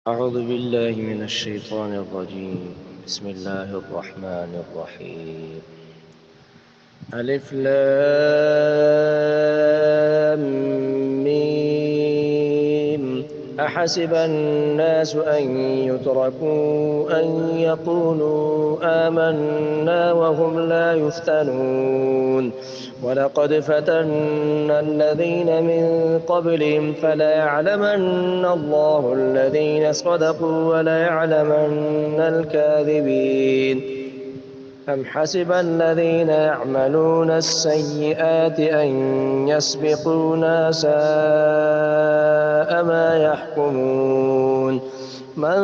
أعوذ بالله من الشيطان الرجيم. بسم الله الرحمن الرحيم. ألف لام ميم. أحسب الناس أن يتركوا أن يقولوا آمنا وهم لا يفتنون ولقد فتنا الذين من قبلهم فليعلمن الله الذين صدقوا وليعلمن الكاذبين. أم حسب الذين يعملون السيئات أن يسبقونا ساء ما يحكمون. من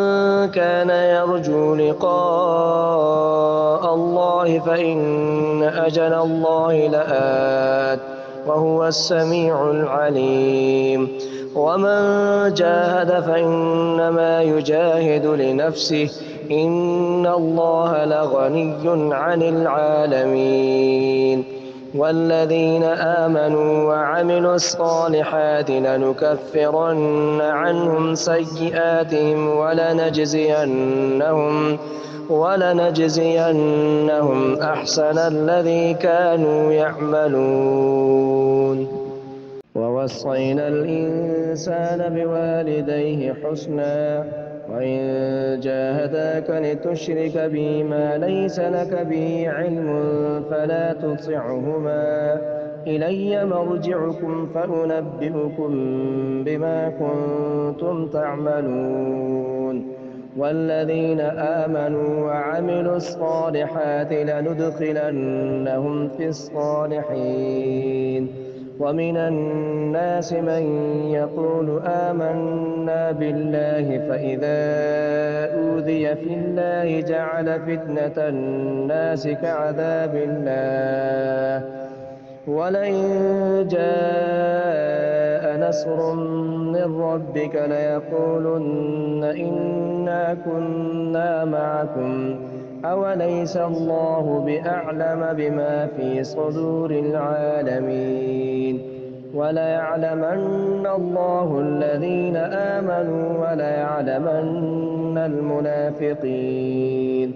كان يرجو لقاء الله فإن أجل الله لآت وهو السميع العليم. ومن جاهد فإنما يجاهد لنفسه إن الله لغني عن العالمين. والذين آمنوا وعملوا الصالحات لنكفرن عنهم سيئاتهم ولنجزينهم أحسن الذي كانوا يعملون. ووصينا الإنسان بوالديه حسنا وإن جاهداك لتشرك بي ما ليس لك به علم فلا تطعهما إلي مرجعكم فأنبئكم بما كنتم تعملون. والذين آمنوا وعملوا الصالحات لندخلنهم في الصالحين. ومن الناس من يقول آمنا بالله فإذا أوذي في الله جعل فتنة الناس كعذاب الله. ولئن جاء نصر من ربك ليقولن إنا كنا معكم أوليس الله بأعلم بما في صدور العالمين. وليعلمن الله الذين آمنوا وليعلمن المنافقين.